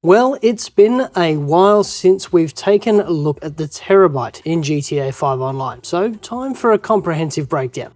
Well, it's been a while since we've taken a look at the Terrorbyte in GTA 5 Online, so time for a comprehensive breakdown.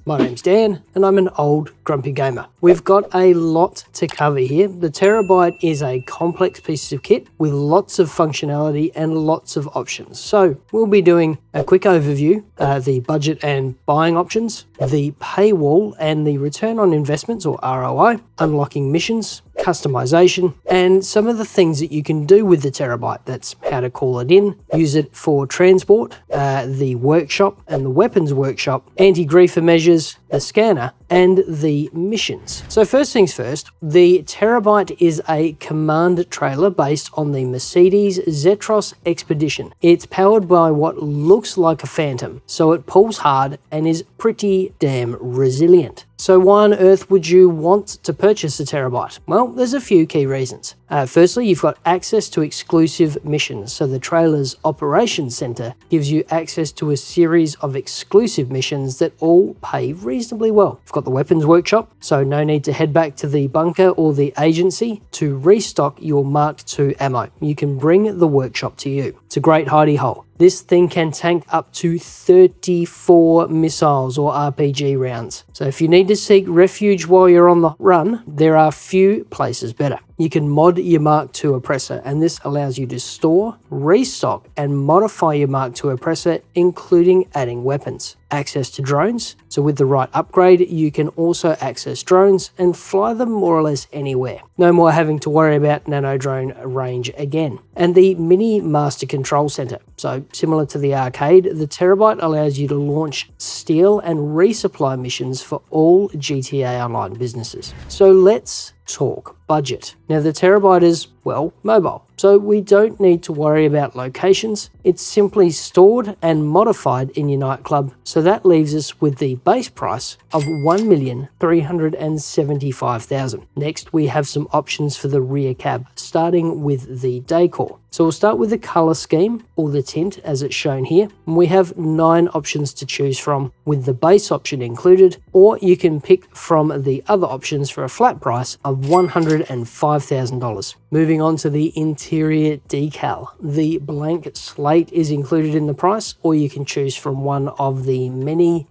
My name's Dan, and I'm an old grumpy gamer. We've got a lot to cover here. The Terrorbyte is a complex piece of kit with lots of functionality and lots of options. So we'll be doing a quick overview, the budget and buying options, the paywall and the return on investments or ROI, unlocking missions, customization, and some of the things that you can do with the Terrorbyte. That's how to call it in, use it for transport, the workshop and the weapons workshop, anti-griefer measures, the scanner, and the missions. So first things first, the Terrorbyte is a command trailer based on the Mercedes Zetros Expedition. It's powered by what looks like a Phantom, so it pulls hard and is pretty damn resilient. So why on earth would you want to purchase a Terrorbyte? Well, there's a few key reasons. Firstly, you've got access to exclusive missions. So the trailer's operations center gives you access to a series of exclusive missions that all pay reasonably well. You've got the weapons workshop, so no need to head back to the bunker or the agency to restock your Mk II ammo. You can bring the workshop to you. It's a great hidey hole. This thing can tank up to 34 missiles or RPG rounds. So if you need to seek refuge while you're on the run, there are few places better. You can mod your Mk II Oppressor, and this allows you to store, restock, and modify your Mk II Oppressor, including adding weapons. Access to drones, so with the right upgrade, you can also access drones and fly them more or less anywhere. No more having to worry about nano drone range again. And the Mini Master Control Center. So similar to the arcade, the Terrorbyte allows you to launch, steal, and resupply missions for all GTA Online businesses. So let's talk budget. Now the Terrorbyte is, well, mobile, so we don't need to worry about locations. It's simply stored and modified in your nightclub, so that leaves us with the base price of $1,375,000. Next, we have some options for the rear cab, starting with the decor. So we'll start with the color scheme or the tint as it's shown here. And we have 9 options to choose from with the base option included, or you can pick from the other options for a flat price of $105,000. Moving on to the interior decal. The blank slate is included in the price, or you can choose from one of the many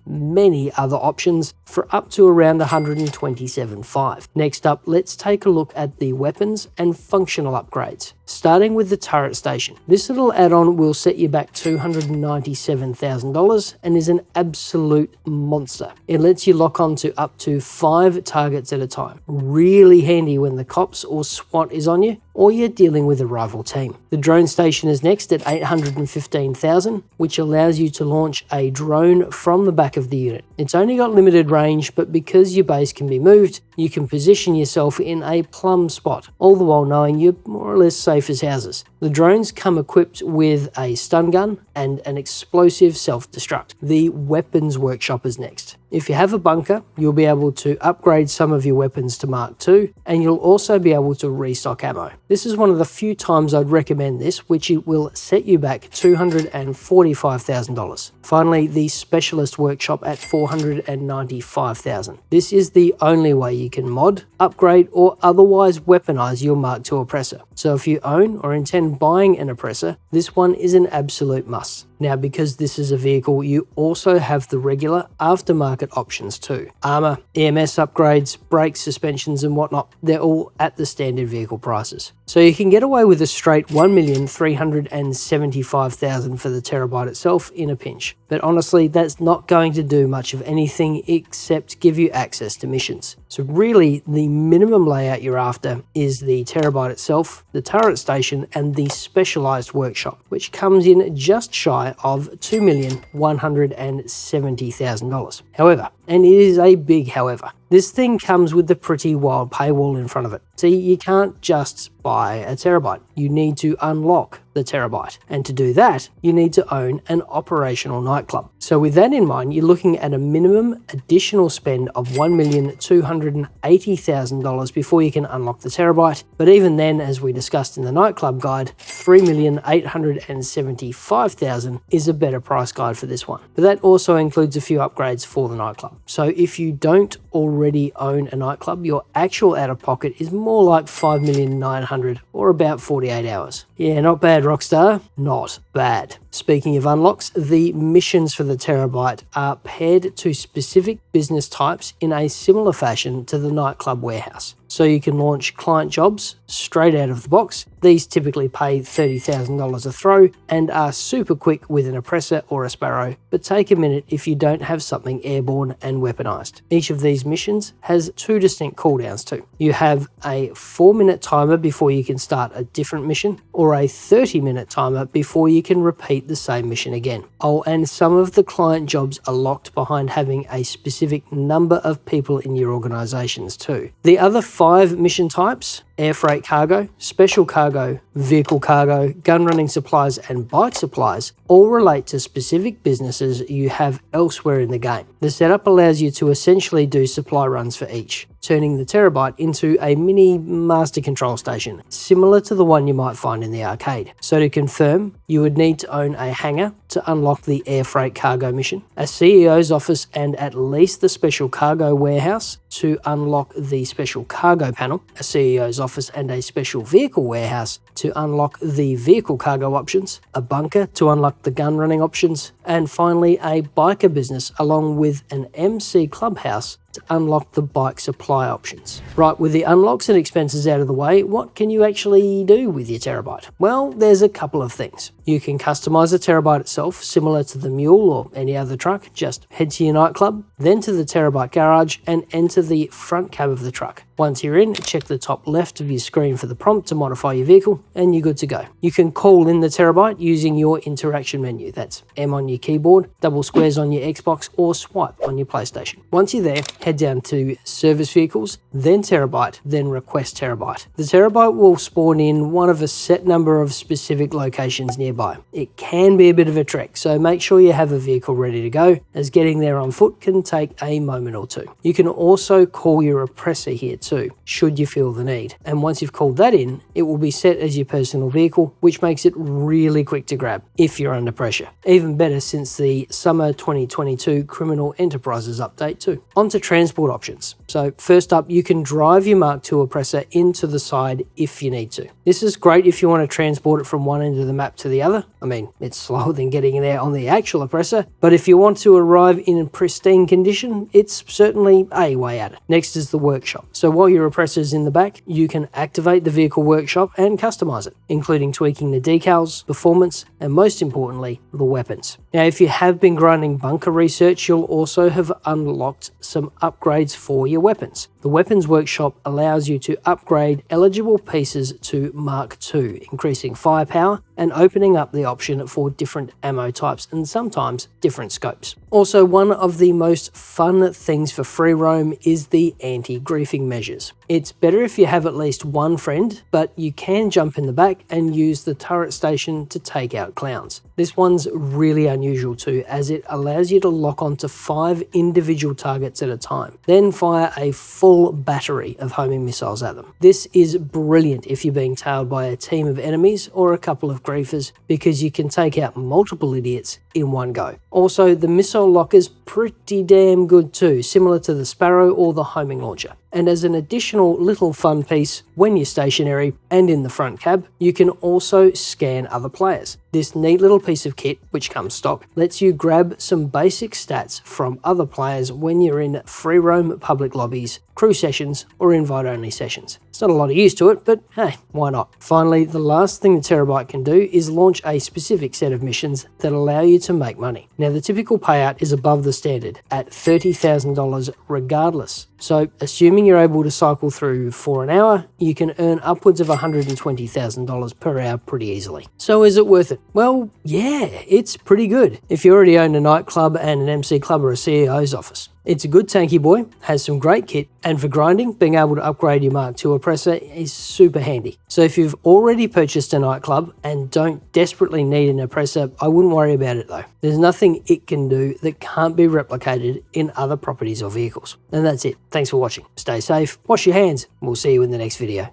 other options for up to around $127,500. Next up, let's take a look at the weapons and functional upgrades. Starting with the turret station. This little add-on will set you back $297,000 and is an absolute monster. It lets you lock on to up to 5 targets at a time. Really handy when the cops or SWAT is on you, or you're dealing with a rival team. The drone station is next at $815,000, which allows you to launch a drone from the back of the unit. It's only got limited range, but because your base can be moved, you can position yourself in a plum spot, all the while knowing you're more or less safe as houses. The drones come equipped with a stun gun and an explosive self-destruct. The weapons workshop is next. If you have a bunker, you'll be able to upgrade some of your weapons to Mk II, and you'll also be able to restock ammo. This is one of the few times I'd recommend this, which it will set you back $245,000. Finally, the specialist workshop at $495,000. This is the only way you can mod, upgrade, or otherwise weaponize your Mk II Oppressor. So if you own or intend buying an Oppressor, this one is an absolute must. Now, because this is a vehicle, you also have the regular aftermarket options too. Armor, EMS upgrades, brakes, suspensions, and whatnot. They're all at the standard vehicle prices. So you can get away with a straight $1,375,000 for the Terrorbyte itself in a pinch. But honestly, that's not going to do much of anything except give you access to missions. So really, the minimum layout you're after is the Terrorbyte itself, the turret station, and the specialized workshop, which comes in just shy of $2,170,000. However, and it is a big however, this thing comes with a pretty wild paywall in front of it. See, you can't just buy a Terrorbyte. You need to unlock the Terrorbyte. And to do that, you need to own an operational nightclub. So with that in mind, you're looking at a minimum additional spend of $1,280,000 before you can unlock the Terrorbyte. But even then, as we discussed in the nightclub guide, $3,875,000 is a better price guide for this one. But that also includes a few upgrades for the nightclub. So if you don't already own a nightclub, your actual out-of-pocket is more like $5,900,000 or about 48 hours. Yeah, not bad, Rockstar. Not bad. Speaking of unlocks, the missions for the Terrorbyte are paired to specific business types in a similar fashion to the nightclub warehouse. So you can launch client jobs straight out of the box. These typically pay $30,000 a throw and are super quick with an oppressor or a sparrow, but take a minute if you don't have something airborne and weaponized. Each of these missions has 2 distinct cooldowns too. You have a 4-minute timer before you can start a different mission, or a 30-minute timer before you can repeat the same mission again. Oh, and some of the client jobs are locked behind having a specific number of people in your organizations too. The other 5 mission types, air freight cargo, special cargo, vehicle cargo, gun running supplies, and bike supplies, all relate to specific businesses you have elsewhere in the game. The setup allows you to essentially do supply runs for each, turning the Terrorbyte into a mini master control station, similar to the one you might find in the arcade. So to confirm, you would need to own a hangar to unlock the air freight cargo mission, a CEO's office and at least the special cargo warehouse to unlock the special cargo panel, a CEO's office and a special vehicle warehouse to unlock the vehicle cargo options, a bunker to unlock the gun running options, and finally a biker business along with an MC clubhouse to unlock the bike supply options. Right, with the unlocks and expenses out of the way, what can you actually do with your Terrorbyte? Well, there's a couple of things. You can customize the Terrorbyte itself, similar to the Mule or any other truck. Just head to your nightclub, then to the Terrorbyte garage and enter the front cab of the truck. Once you're in, check the top left of your screen for the prompt to modify your vehicle and you're good to go. You can call in the Terrorbyte using your interaction menu. That's M on your keyboard, double squares on your Xbox or swipe on your PlayStation. Once you're there, head down to service vehicles, then Terrorbyte, then request Terrorbyte. The Terrorbyte will spawn in one of a set number of specific locations nearby. It can be a bit of a trek, so make sure you have a vehicle ready to go, as getting there on foot can take a moment or two. You can also call your oppressor here too, should you feel the need. And once you've called that in, it will be set as your personal vehicle, which makes it really quick to grab if you're under pressure. Even better since the summer 2022 Criminal Enterprises update too. On to transport options. So first up, you can drive your Mk II Oppressor into the side if you need to. This is great if you want to transport it from one end of the map to the other. I mean, it's slower than getting there on the actual Oppressor, but if you want to arrive in pristine condition, it's certainly a way at it. Next is the workshop. So while your Oppressor is in the back, you can activate the vehicle workshop and customize it, including tweaking the decals, performance, and most importantly, the weapons. Now, if you have been grinding bunker research, you'll also have unlocked some upgrades for your weapons. The weapons workshop allows you to upgrade eligible pieces to Mk II, increasing firepower and opening up the option for different ammo types and sometimes different scopes. Also, one of the most fun things for free roam is the anti-griefing measures. It's better if you have at least one friend, but you can jump in the back and use the turret station to take out clowns. This one's really unusual too, as it allows you to lock onto 5 individual targets at a time, then fire a full battery of homing missiles at them. This is brilliant if you're being tailed by a team of enemies or a couple of griefers, because you can take out multiple idiots in one go. Also, the missile lock is pretty damn good too, similar to the Sparrow or the homing launcher. And as an additional little fun piece, when you're stationary and in the front cab, you can also scan other players. This neat little piece of kit, which comes stock, lets you grab some basic stats from other players when you're in free roam public lobbies, crew sessions, or invite-only sessions. It's not a lot of use to it, but hey, why not? Finally, the last thing the Terrorbyte can do is launch a specific set of missions that allow you to make money. Now, the typical payout is above the standard at $30,000 regardless. So, assuming you're able to cycle through for an hour, you can earn upwards of $120,000 per hour pretty easily. So is it worth it? Well, yeah, it's pretty good if you already own a nightclub and an MC club or a CEO's office. It's a good tanky boy, has some great kit, and for grinding, being able to upgrade your Mk II Oppressor is super handy. So if you've already purchased a nightclub and don't desperately need an oppressor, I wouldn't worry about it though. There's nothing it can do that can't be replicated in other properties or vehicles. And that's it. Thanks for watching. Stay safe, wash your hands, and we'll see you in the next video.